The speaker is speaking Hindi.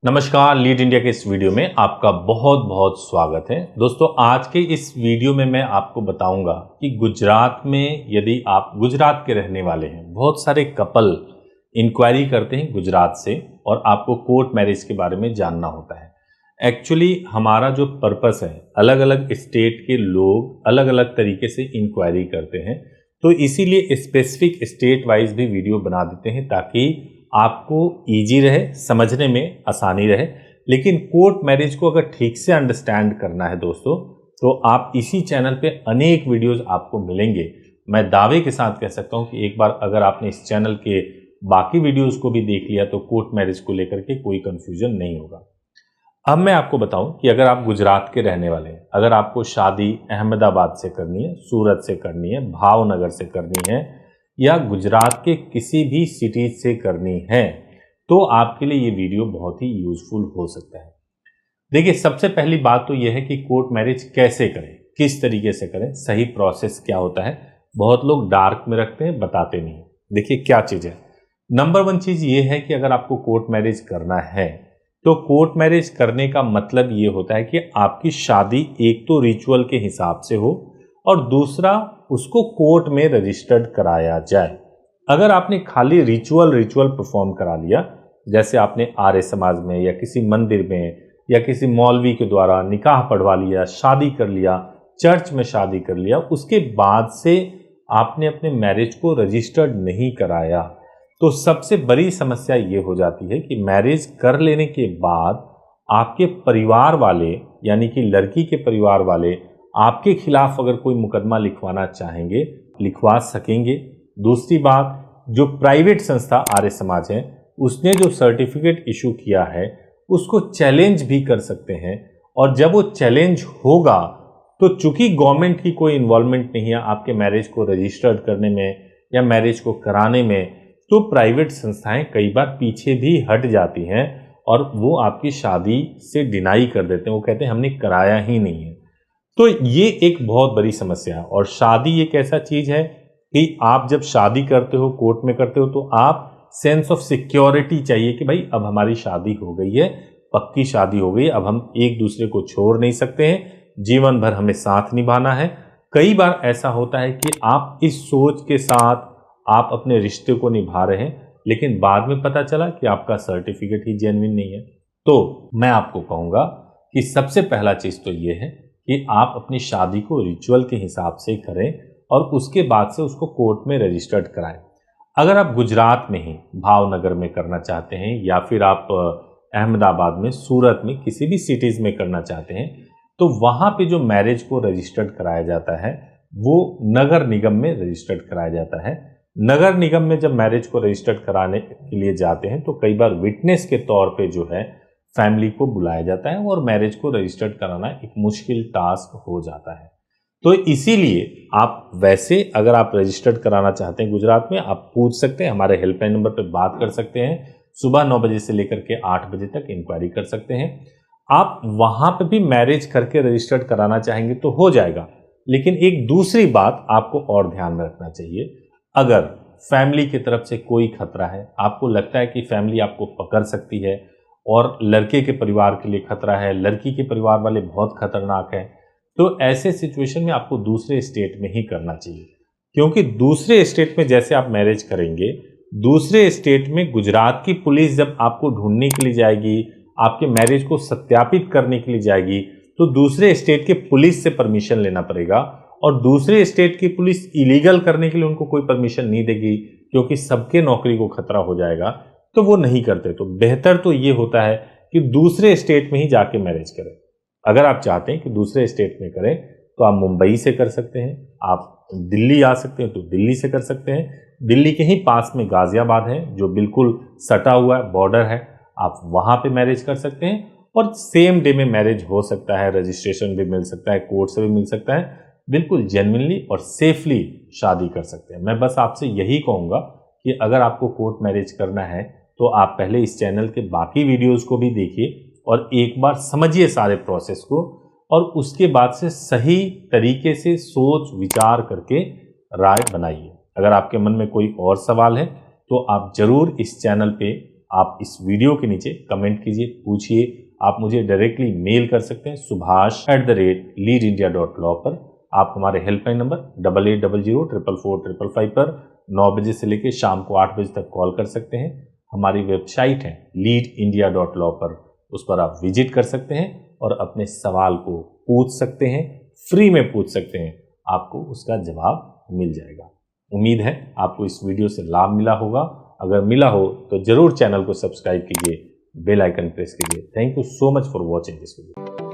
नमस्कार, लीड इंडिया के इस वीडियो में आपका बहुत बहुत स्वागत है। दोस्तों, आज के इस वीडियो में मैं आपको बताऊंगा कि गुजरात में यदि आप गुजरात के रहने वाले हैं, बहुत सारे कपल इंक्वायरी करते हैं गुजरात से और आपको कोर्ट मैरिज के बारे में जानना होता है। एक्चुअली हमारा जो पर्पस है, अलग अलग स्टेट के लोग अलग अलग तरीके से इंक्वायरी करते हैं, तो इसीलिए स्पेसिफिक स्टेट वाइज भी वीडियो बना देते हैं ताकि आपको इजी रहे, समझने में आसानी रहे। लेकिन कोर्ट मैरिज को अगर ठीक से अंडरस्टैंड करना है दोस्तों, तो आप इसी चैनल पे अनेक वीडियोस आपको मिलेंगे। मैं दावे के साथ कह सकता हूं कि एक बार अगर आपने इस चैनल के बाकी वीडियोस को भी देख लिया तो कोर्ट मैरिज को लेकर के कोई कंफ्यूजन नहीं होगा। अब मैं आपको बताऊं कि अगर आप गुजरात के रहने वाले हैं, अगर आपको शादी अहमदाबाद से करनी है, सूरत से करनी है, भावनगर से करनी है या गुजरात के किसी भी सिटी से करनी है, तो आपके लिए ये वीडियो बहुत ही यूजफुल हो सकता है। देखिए, सबसे पहली बात तो यह है कि कोर्ट मैरिज कैसे करें, किस तरीके से करें, सही प्रोसेस क्या होता है। बहुत लोग डार्क में रखते हैं, बताते नहीं। देखिए क्या चीज़ है। नंबर 1 चीज़ ये है कि अगर आपको कोर्ट मैरिज करना है तो कोर्ट मैरिज करने का मतलब ये होता है कि आपकी शादी एक तो रिचुअल के हिसाब से हो और दूसरा उसको कोर्ट में रजिस्टर्ड कराया जाए। अगर आपने खाली रिचुअल परफॉर्म करा लिया, जैसे आपने आर्य समाज में या किसी मंदिर में या किसी मौलवी के द्वारा निकाह पढ़वा लिया, शादी कर लिया, चर्च में शादी कर लिया, उसके बाद से आपने अपने मैरिज को रजिस्टर्ड नहीं कराया, तो सबसे बड़ी समस्या ये हो जाती है कि मैरिज कर लेने के बाद आपके परिवार वाले, यानी कि लड़की के परिवार वाले, आपके खिलाफ अगर कोई मुकदमा लिखवाना चाहेंगे, लिखवा सकेंगे। दूसरी बात, जो प्राइवेट संस्था आर्य समाज है, उसने जो सर्टिफिकेट इशू किया है उसको चैलेंज भी कर सकते हैं। और जब वो चैलेंज होगा तो चूंकि गवर्नमेंट की कोई इन्वॉल्वमेंट नहीं है आपके मैरिज को रजिस्टर्ड करने में या मैरिज को कराने में, तो प्राइवेट संस्थाएं कई बार पीछे भी हट जाती हैं और वो आपकी शादी से डिनाई कर देते हैं। वो कहते हैं हमने कराया ही नहीं है। तो ये एक बहुत बड़ी समस्या है। और शादी एक ऐसा चीज है कि आप जब शादी करते हो, कोर्ट में करते हो, तो आप सेंस ऑफ सिक्योरिटी चाहिए कि भाई अब हमारी शादी हो गई है, पक्की शादी हो गई, अब हम एक दूसरे को छोड़ नहीं सकते हैं, जीवन भर हमें साथ निभाना है। कई बार ऐसा होता है कि आप इस सोच के साथ आप अपने रिश्ते को निभा रहे हैं, लेकिन बाद में पता चला कि आपका सर्टिफिकेट ही जेन्युइन नहीं है। तो मैं आपको कहूँगा कि सबसे पहला चीज़ तो ये है कि आप अपनी शादी को रिचुअल के हिसाब से करें और उसके बाद से उसको कोर्ट में रजिस्टर्ड कराएं। अगर आप गुजरात में ही भावनगर में करना चाहते हैं या फिर आप अहमदाबाद में, सूरत में, किसी भी सिटीज़ में करना चाहते हैं, तो वहाँ पे जो मैरिज को रजिस्टर्ड कराया जाता है वो नगर निगम में रजिस्टर्ड कराया जाता है। नगर निगम में जब मैरिज को रजिस्टर्ड कराने के लिए जाते हैं तो कई बार विटनेस के तौर पे जो है फैमिली को बुलाया जाता है और मैरिज को रजिस्टर्ड कराना एक मुश्किल टास्क हो जाता है। तो इसीलिए आप वैसे अगर आप रजिस्टर्ड कराना चाहते हैं गुजरात में, आप पूछ सकते हैं, हमारे हेल्पलाइन नंबर पर बात कर सकते हैं। सुबह 9 बजे से लेकर के 8 बजे तक इंक्वायरी कर सकते हैं। आप वहां पर भी मैरिज करके रजिस्टर्ड कराना चाहेंगे तो हो जाएगा। लेकिन एक दूसरी बात आपको और ध्यान में रखना चाहिए, अगर फैमिली की तरफ से कोई खतरा है, आपको लगता है कि फैमिली आपको पकड़ सकती है और लड़के के परिवार के लिए खतरा है, लड़की के परिवार वाले बहुत खतरनाक हैं, तो ऐसे सिचुएशन में आपको दूसरे स्टेट में ही करना चाहिए। क्योंकि दूसरे स्टेट में जैसे आप मैरिज करेंगे, दूसरे स्टेट में गुजरात की पुलिस जब आपको ढूंढने के लिए जाएगी, आपके मैरिज को सत्यापित करने के लिए जाएगी, तो दूसरे स्टेट के पुलिस से परमिशन लेना पड़ेगा। और दूसरे स्टेट की पुलिस इलीगल करने के लिए उनको कोई परमिशन नहीं देगी, क्योंकि सबके नौकरी को खतरा हो जाएगा, तो वो नहीं करते। तो बेहतर तो ये होता है कि दूसरे स्टेट में ही जाके मैरिज करें। अगर आप चाहते हैं कि दूसरे स्टेट में करें तो आप मुंबई से कर सकते हैं, आप दिल्ली आ सकते हैं तो दिल्ली से कर सकते हैं। दिल्ली के ही पास में गाजियाबाद है जो बिल्कुल सटा हुआ है, बॉर्डर है, आप वहाँ पे मैरिज कर सकते हैं और सेम डे में मैरिज हो सकता है, रजिस्ट्रेशन भी मिल सकता है, कोर्ट से भी मिल सकता है, बिल्कुल जेन्युइनली और सेफली शादी कर सकते हैं। मैं बस आपसे यही कहूँगा कि अगर आपको कोर्ट मैरिज करना है तो आप पहले इस चैनल के बाकी वीडियोस को भी देखिए और एक बार समझिए सारे प्रोसेस को, और उसके बाद से सही तरीके से सोच विचार करके राय बनाइए। अगर आपके मन में कोई और सवाल है तो आप ज़रूर इस चैनल पे आप इस वीडियो के नीचे कमेंट कीजिए, पूछिए। आप मुझे डायरेक्टली मेल कर सकते हैं subhash@leadindia.law पर। आप हमारे हेल्पलाइन नंबर 8800444555 पर 9 बजे से लेकर शाम को 8 बजे तक कॉल कर सकते हैं। हमारी वेबसाइट है leadindia.law पर, उस पर आप विजिट कर सकते हैं और अपने सवाल को पूछ सकते हैं, फ्री में पूछ सकते हैं, आपको उसका जवाब मिल जाएगा। उम्मीद है आपको इस वीडियो से लाभ मिला होगा। अगर मिला हो तो ज़रूर चैनल को सब्सक्राइब कीजिए, बेल आइकन प्रेस कीजिए। Thank you so much for watching this video.